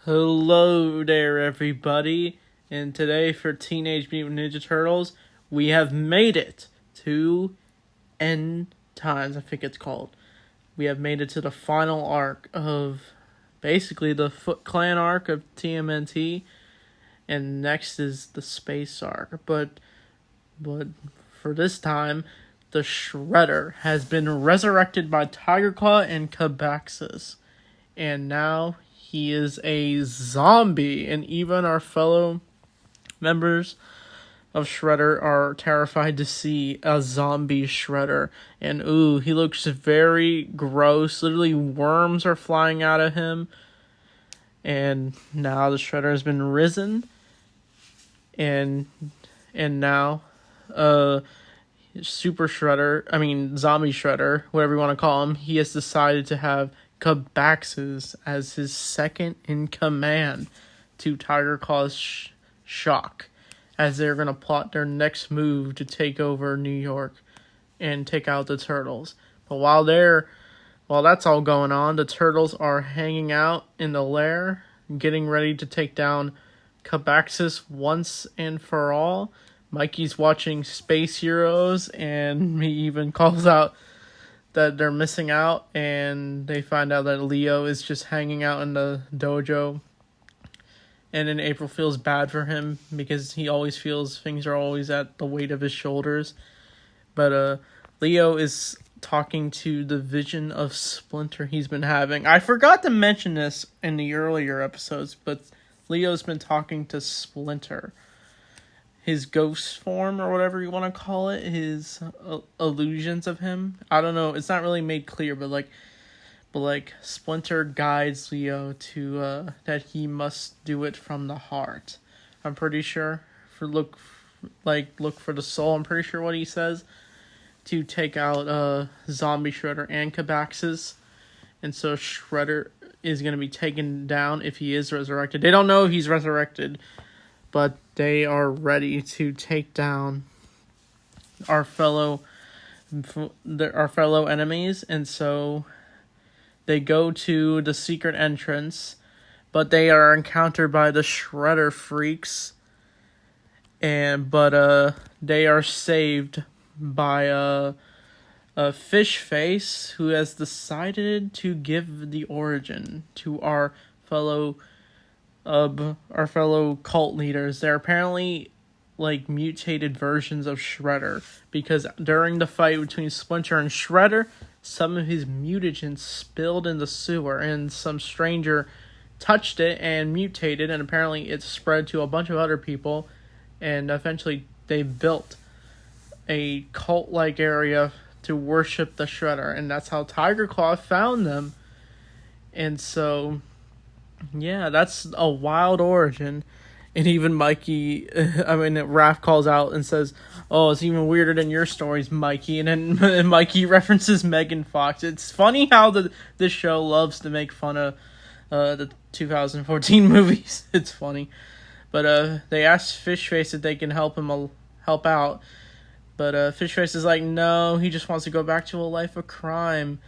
Hello there, everybody. And today for Teenage Mutant Ninja Turtles, we have made it to End Times, I think it's called. We have made it to the final arc of basically the Foot Clan arc of Tmnt, and next is the Space arc. But for this time, the Shredder has been resurrected by Tiger Claw and Kavaxas, and now he is a zombie, and even our fellow members of Shredder are terrified to see a zombie Shredder. And he looks very gross. Literally worms are flying out of him. And now the Shredder has been risen. And now Super Shredder, Zombie Shredder, whatever you want to call him, he has decided to have Kavaxas as his second in command to Tiger Claw's shock, as they're going to plot their next move to take over New York and take out the Turtles. But while that's all going on, the Turtles are hanging out in the lair, getting ready to take down Kavaxas once and for all. Mikey's watching Space Heroes, and he even calls out that they're missing out, and they find out that Leo is just hanging out in the dojo. And then April feels bad for him because he always feels things are always at the weight of his shoulders. But Leo is talking to the vision of Splinter he's been having. I forgot to mention this in the earlier episodes, but Leo's been talking to Splinter. His ghost form, or whatever you want to call it, his illusions of him. I don't know. It's not really made clear, but Splinter guides Leo to that he must do it from the heart. I'm pretty sure look for the soul. I'm pretty sure what he says, to take out Zombie Shredder and Kavaxas, and so Shredder is going to be taken down if he is resurrected. They don't know if he's resurrected, but they are ready to take down our fellow enemies, and so they go to the secret entrance, but they are encountered by the Shredder freaks, but they are saved by a fish face who has decided to give the origin to our fellow cult leaders. They're apparently mutated versions of Shredder, because during the fight between Splinter and Shredder, some of his mutagens spilled in the sewer, and some stranger touched it and mutated, and apparently it spread to a bunch of other people, and eventually they built a cult-like area to worship the Shredder, and that's how Tiger Claw found them. And so yeah, that's a wild origin. And even Raph calls out and says, "Oh, it's even weirder than your stories, Mikey." And then Mikey references Megan Fox. It's funny how this show loves to make fun of the 2014 movies. It's funny. But they asked Fishface if they can help out. But Fishface is like, no, he just wants to go back to a life of crime.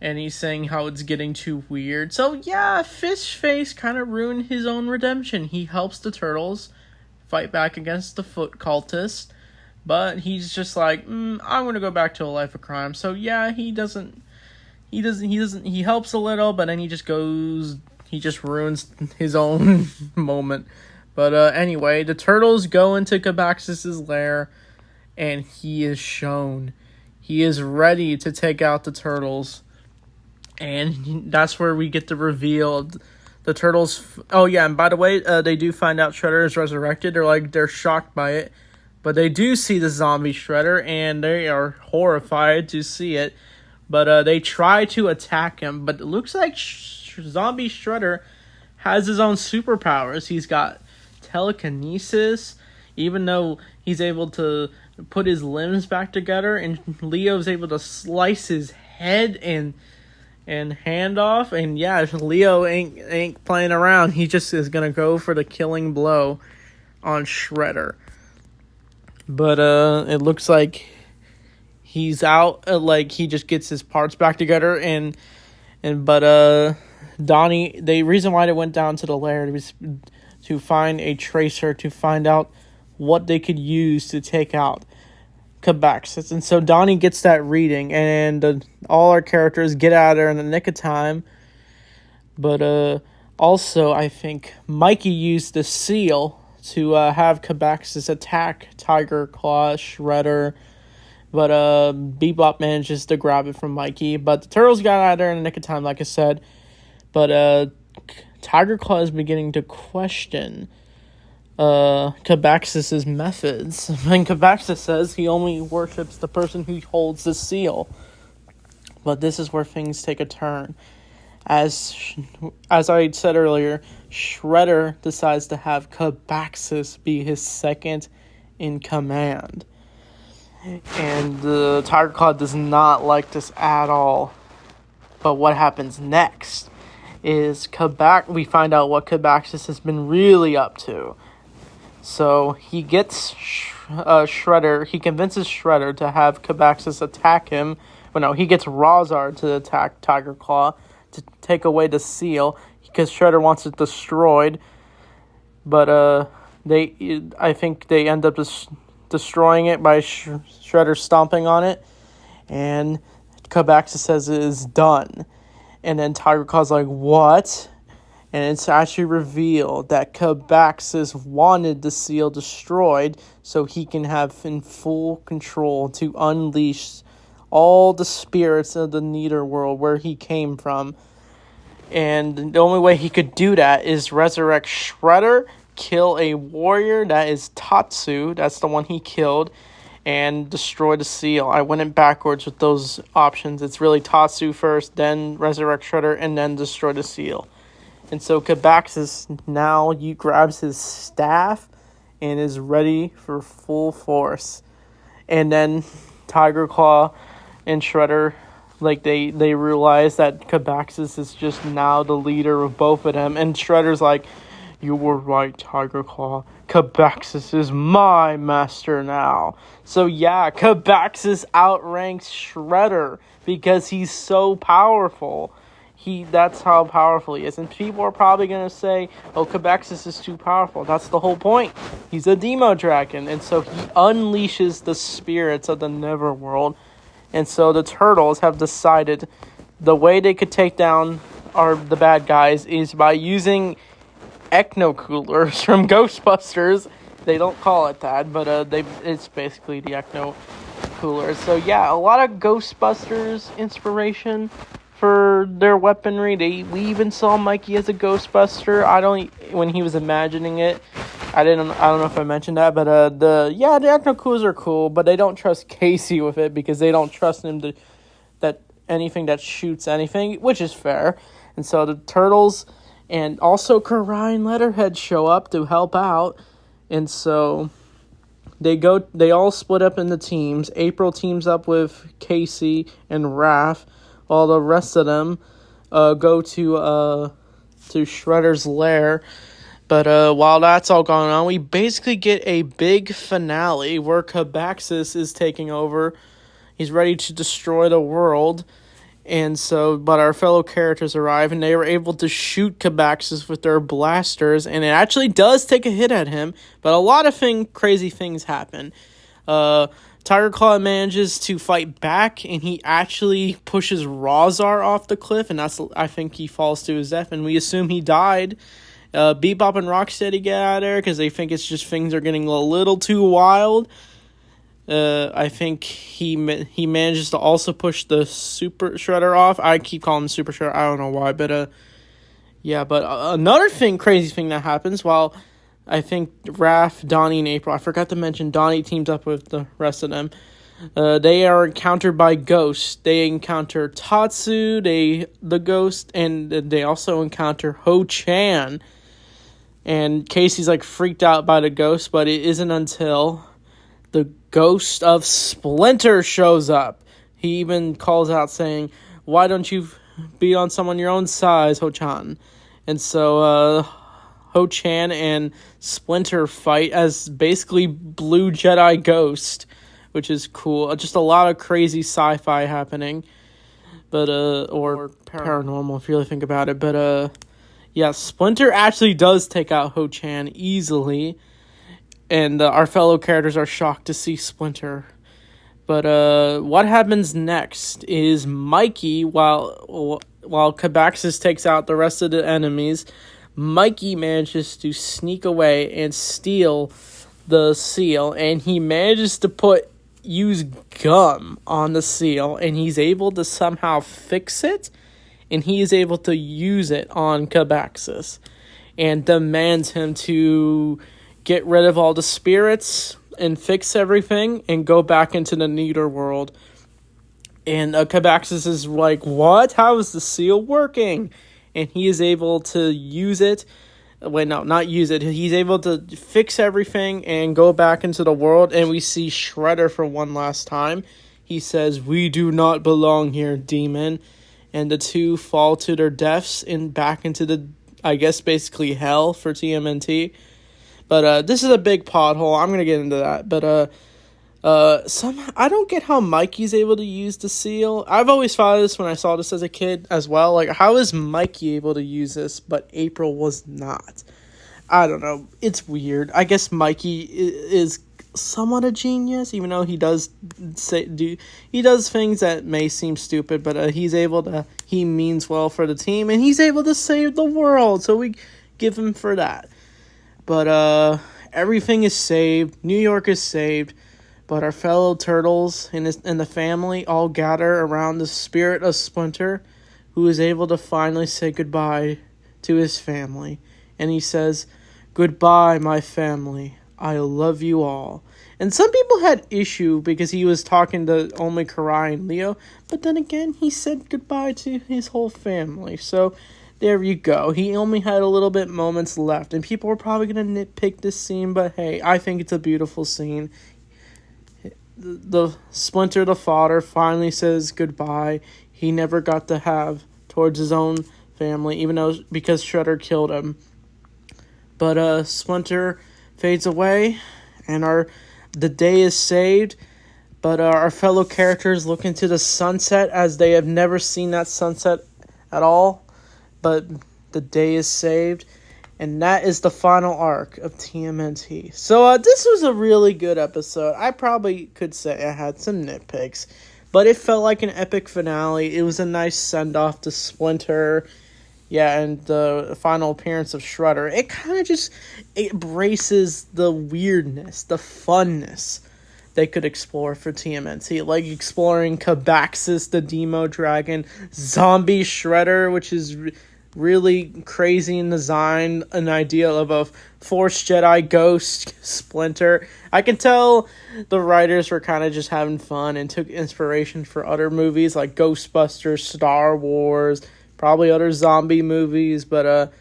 And he's saying how it's getting too weird. So yeah, Fishface kind of ruined his own redemption. He helps the Turtles fight back against the Foot Cultists, but he's just like, I'm gonna go back to a life of crime. So yeah, he helps a little, but then he just ruins his own moment. But anyway, the Turtles go into Kavaxas' lair, and he is shown. He is ready to take out the Turtles. And that's where we get the reveal. The Turtles. Oh yeah, and by the way, they do find out Shredder is resurrected. They're shocked by it, but they do see the zombie Shredder, and they are horrified to see it. But they try to attack him, but it looks like zombie Shredder has his own superpowers. He's got telekinesis, even though he's able to put his limbs back together, and Leo's able to slice his head and hand off. And yeah, Leo ain't playing around. He just is gonna go for the killing blow on Shredder. But it looks like he's out. He just gets his parts back together, but Donnie, the reason why they went down to the lair was to find a tracer, to find out what they could use to take out Kavaxas. And so Donnie gets that reading, and all our characters get out of there in the nick of time. But also, I think Mikey used the seal to have Kavaxas attack Tiger Claw, Shredder. But Bebop manages to grab it from Mikey. But the Turtles got out of there in the nick of time, like I said. But Tiger Claw is beginning to question Kavaxas' methods. And Kavaxas says he only worships the person who holds the seal. But this is where things take a turn. As I said earlier, Shredder decides to have Kavaxas be his second in command. And the Tiger Claw does not like this at all. But what happens next is we find out what Kavaxas has been really up to. So he gets Shredder. He convinces Shredder to have Kavaxas attack him. Well, no, he gets Rawzar to attack Tiger Claw to take away the seal because Shredder wants it destroyed. But I think they end up destroying it by Shredder stomping on it, and Kavaxas says it is done. And then Tiger Claw's like, what? And it's actually revealed that Kavaxas wanted the seal destroyed so he can have in full control to unleash all the spirits of the Netherworld where he came from. And the only way he could do that is resurrect Shredder, kill a warrior, that is Tatsu, that's the one he killed, and destroy the seal. I went in backwards with those options. It's really Tatsu first, then resurrect Shredder, and then destroy the seal. And so Kavaxas now grabs his staff and is ready for full force. And then Tiger Claw and Shredder, like they realize that Kavaxas is just now the leader of both of them. And Shredder's like, you were right, Tiger Claw. Kavaxas is my master now. So yeah, Kavaxas outranks Shredder because he's so powerful. That's how powerful he is. And people are probably going to say, oh, Kavaxas is too powerful. That's the whole point. He's a Demo Dragon. And so he unleashes the spirits of the Neverworld. And so the Turtles have decided the way they could take down the bad guys is by using Ecno Coolers from Ghostbusters. They don't call it that, but it's basically the Ecno Coolers. So yeah, a lot of Ghostbusters inspiration for their weaponry. We even saw Mikey as a Ghostbuster. When he was imagining it. I don't know if I mentioned that, but the Ecno Coolers are cool, but they don't trust Casey with it because they don't trust him that anything that shoots anything, which is fair. And so the Turtles and also Karai and Leatherhead show up to help out. And so they all split up into teams. April teams up with Casey and Raph, while the rest of them go to Shredder's lair. But while that's all going on, we basically get a big finale where Kavaxas is taking over. He's ready to destroy the world. But our fellow characters arrive, and they were able to shoot Kavaxas with their blasters, and it actually does take a hit at him, but a lot of crazy things happen. Tiger Claw manages to fight back, and he actually pushes Rawzar off the cliff, and I think he falls to his death, and we assume he died. Bebop and Rocksteady get out of there because they think it's just things are getting a little too wild. I think he manages to also push the Super Shredder off. I keep calling him Super Shredder. I don't know why, but another crazy thing that happens while I think Raph, Donnie, and April, I forgot to mention Donnie teams up with the rest of them. They are encountered by ghosts. They encounter Tatsu, the ghost, and they also encounter Ho-Chan. And Casey's like freaked out by the ghost, but it isn't until the ghost of Splinter shows up. He even calls out saying, why don't you be on someone your own size, Ho-Chan? And so Ho-Chan and Splinter fight as basically Blue Jedi Ghost, which is cool. Just a lot of crazy sci-fi happening. but or paranormal if you really think about it. But yeah, Splinter actually does take out Ho-Chan easily, and our fellow characters are shocked to see Splinter. But what happens next is Mikey, while Kavaxas takes out the rest of the enemies, Mikey manages to sneak away and steal the seal, and he manages to use gum on the seal, and he's able to somehow fix it, and he is able to use it on Kavaxas, and demands him to get rid of all the spirits and fix everything and go back into the Nether world. And Kavaxas is like, what? How is the seal working? And he is able to use it. Wait, no, not use it. He's able to fix everything and go back into the world. And we see Shredder for one last time. He says, "We do not belong here, demon." And the two fall to their deaths and back into the, I guess, basically hell for TMNT. But this is a big pothole. I'm going to get into that. But I don't get how Mikey's able to use the seal. I've always thought of this when I saw this as a kid as well. Like, how is Mikey able to use this, but April was not? I don't know. It's weird. I guess Mikey is somewhat a genius, even though he does things that may seem stupid. But he means well for the team, and he's able to save the world. So we give him for that. But everything is saved. New York is saved. But our fellow turtles and the family all gather around the spirit of Splinter, who is able to finally say goodbye to his family. And he says, "Goodbye, my family. I love you all." And some people had issue because he was talking to only Karai and Leo. But then again, he said goodbye to his whole family. So there you go. He only had a little bit moments left. And people were probably going to nitpick this scene. But hey, I think it's a beautiful scene. The Splinter, the father, finally says goodbye. He never got to have towards his own family, because Shredder killed him. But Splinter fades away, and the day is saved. But our fellow characters look into the sunset as they have never seen that sunset at all. But the day is saved. And that is the final arc of TMNT. So this was a really good episode. I probably could say I had some nitpicks, but it felt like an epic finale. It was a nice send-off to Splinter. Yeah, and the final appearance of Shredder. It kind of just embraces the weirdness, the funness they could explore for TMNT. Like exploring Kavaxas, the Demo Dragon, Zombie Shredder, which is really crazy in design, an idea of a Force Jedi ghost Splinter. I can tell the writers were kind of just having fun and took inspiration for other movies like Ghostbusters, Star Wars, probably other zombie movies, but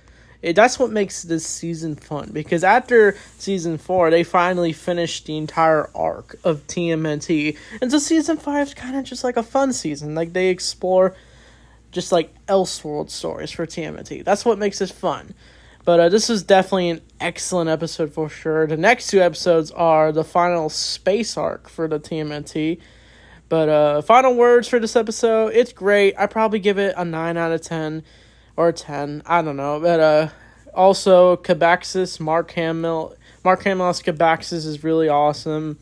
that's what makes this season fun, because after season 4, they finally finished the entire arc of TMNT, and so season 5 is kind of just like a fun season. Like, they explore just like Elseworld stories for TMNT. That's what makes it fun. But this is definitely an excellent episode for sure. The next 2 episodes are the final space arc for the TMNT. But final words for this episode. It's great. I probably give it a 9 out of 10 or a 10. I don't know. But also Kavaxas, Mark Hamill's Kavaxas is really awesome.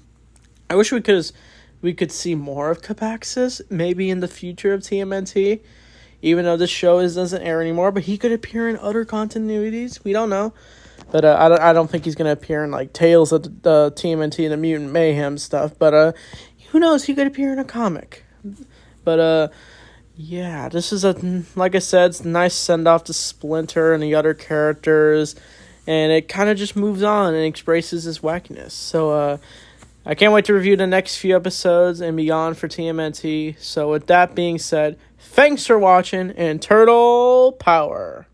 I wish we could see more of Kavaxas maybe in the future of TMNT. Even though this show doesn't air anymore, but he could appear in other continuities. We don't know. But I don't think he's going to appear in like Tales of the TMNT and the Mutant Mayhem stuff. But who knows? He could appear in a comic. But yeah, this is like I said, it's a nice send-off to Splinter and the other characters. And it kind of just moves on and embraces his wackiness. So I can't wait to review the next few episodes and beyond for TMNT. So with that being said, thanks for watching, and Turtle Power!